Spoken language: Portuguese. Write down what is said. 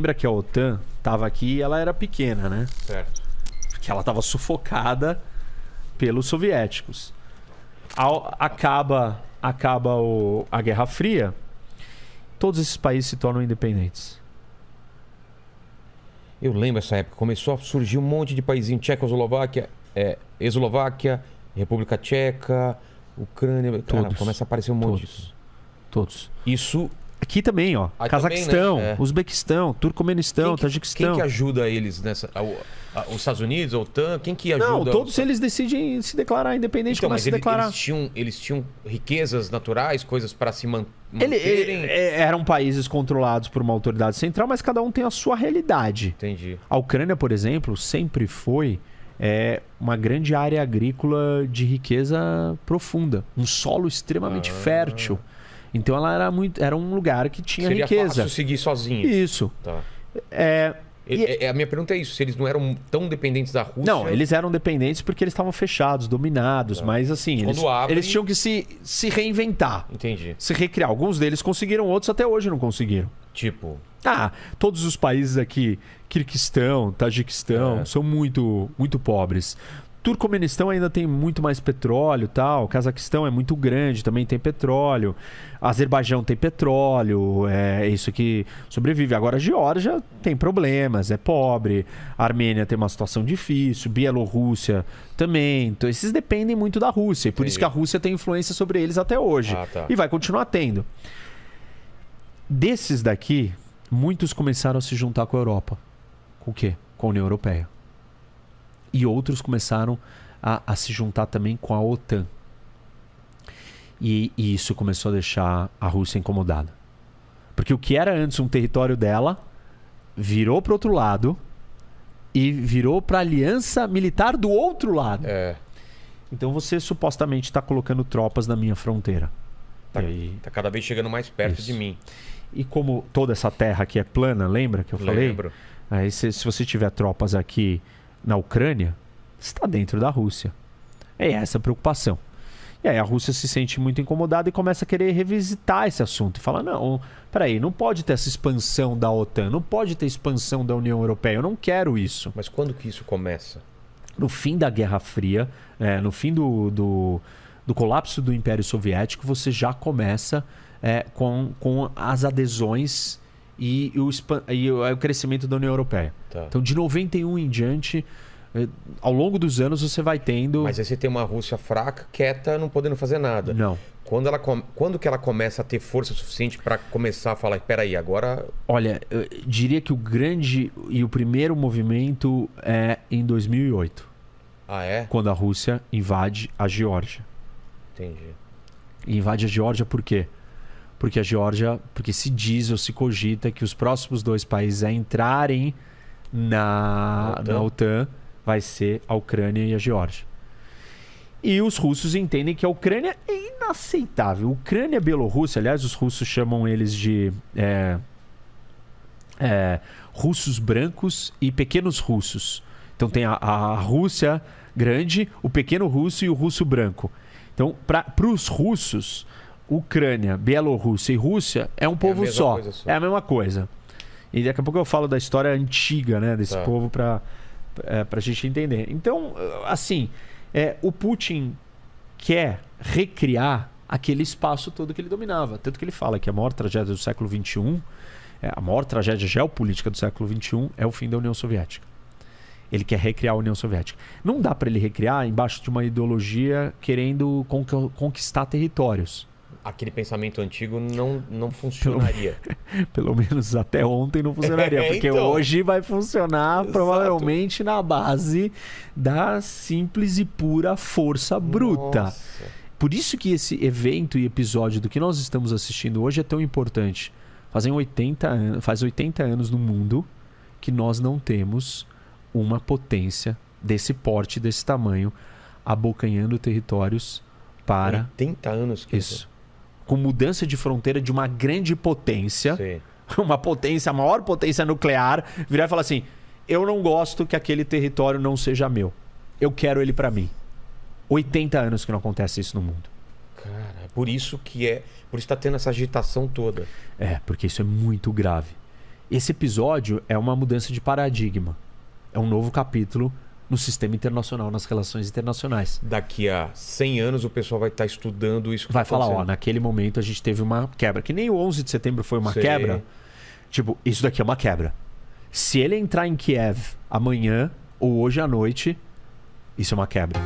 Lembra que a OTAN estava aqui e ela era pequena, né? Certo. Porque ela estava sufocada pelos soviéticos. Acaba a Guerra Fria, todos esses países se tornam independentes. Eu lembro essa época. Começou a surgir um monte de paísinho. Tchecoslováquia, Eslováquia, República Tcheca, Ucrânia. Cara, Todos. começa a aparecer um monte disso. Todos. Isso... Aqui também, ó. Aí Cazaquistão, também, né? Uzbequistão, Turcomenistão, Tajiquistão. Quem que ajuda eles nessa... Os Estados Unidos, a OTAN? Quem que ajuda? Não, todos eles decidem se declarar independente, Então, começam mas a se declarar. eles tinham riquezas naturais, coisas para se manterem... Eram países controlados por uma autoridade central, mas cada um tem a sua realidade. Entendi. A Ucrânia, por exemplo, sempre foi uma grande área agrícola de riqueza profunda. Um solo extremamente fértil. Então ela era um lugar que tinha Seria riqueza. fácil seguir sozinho. Isso. Tá. A minha pergunta é isso. Se eles não eram tão dependentes da Rússia... Não, eles eram dependentes porque eles estavam fechados, dominados. Mas assim, eles tinham que se reinventar. Entendi. Se recriar. Alguns deles conseguiram, outros até hoje não conseguiram. Tipo... Todos os países aqui, Kirguistão, Tajiquistão, são muito, muito pobres. Turcomenistão ainda tem muito mais petróleo, tal. Cazaquistão é muito grande, também tem petróleo. Azerbaijão tem petróleo, é isso que sobrevive. Agora a Geórgia tem problemas, é pobre. A Armênia tem uma situação difícil, Bielorrússia também. Então esses dependem muito da Rússia, e por isso que a Rússia tem influência sobre eles até hoje. E vai continuar tendo. Desses daqui, muitos começaram a se juntar com a Europa. Com o quê? Com a União Europeia. E outros começaram a se juntar também com a OTAN. E isso começou a deixar a Rússia incomodada. Porque o que era antes um território dela virou para o outro lado e virou para a aliança militar do outro lado. Então você supostamente está colocando tropas na minha fronteira. Tá cada vez chegando mais perto de mim. E como toda essa terra aqui é plana, lembra que eu falei? Lembro. Aí se você tiver tropas aqui na Ucrânia, está dentro da Rússia. É essa a preocupação. E aí a Rússia se sente muito incomodada e começa a querer revisitar esse assunto. E fala, não, peraí, não pode ter essa expansão da OTAN, não pode ter expansão da União Europeia, eu não quero isso. Mas quando que isso começa? No fim da Guerra Fria, no fim do colapso do Império Soviético, você já começa com as adesões e o crescimento da União Europeia. Então, de 91 em diante, ao longo dos anos, você vai tendo... Mas aí você tem uma Rússia fraca, quieta, não podendo fazer nada. Não. Quando que ela começa a ter força suficiente para começar a falar, espera aí, agora... Olha, eu diria que o grande e o primeiro movimento é em 2008. Quando a Rússia invade a Geórgia. Entendi. E invade a Geórgia por quê? Porque se diz ou se cogita que os próximos dois países a entrarem na OTAN vai ser a Ucrânia e a Geórgia. E os russos entendem que a Ucrânia é inaceitável. Ucrânia e Bielorrússia, aliás, os russos chamam eles de russos brancos e pequenos russos. Então tem a Rússia grande, o pequeno russo e o russo branco. Então, para os russos, Ucrânia, Bielorrússia e Rússia é um povo só. É a mesma coisa. E daqui a pouco eu falo da história antiga, né, desse povo para a gente entender. Então, assim, o Putin quer recriar aquele espaço todo que ele dominava. Tanto que ele fala que a maior tragédia do século XXI, a maior tragédia geopolítica do século XXI é o fim da União Soviética. Ele quer recriar a União Soviética. Não dá para ele recriar embaixo de uma ideologia querendo conquistar territórios. Aquele pensamento antigo não funcionaria. Pelo menos até ontem não funcionaria. Porque então, hoje vai funcionar provavelmente na base da simples e pura força bruta. Nossa. Por isso que esse evento e episódio do que nós estamos assistindo hoje é tão importante. Faz 80 anos no mundo que nós não temos uma potência desse porte, desse tamanho, abocanhando territórios para... 80 anos que isso. Com mudança de fronteira de uma grande potência, uma potência, a maior potência nuclear, virar e falar assim, eu não gosto que aquele território não seja meu. Eu quero ele para mim. 80 anos que não acontece isso no mundo. Cara, por isso está tendo essa agitação toda. Porque isso é muito grave. Esse episódio é uma mudança de paradigma. É um novo capítulo no sistema internacional, nas relações internacionais. Daqui a 100 anos o pessoal vai estar estudando isso que Vai tá falar, acontecendo. naquele momento a gente teve uma quebra. Que nem o 11 de setembro foi uma Sei. quebra. Tipo, isso daqui é uma quebra. Se ele entrar em Kiev amanhã ou hoje à noite, isso é uma quebra.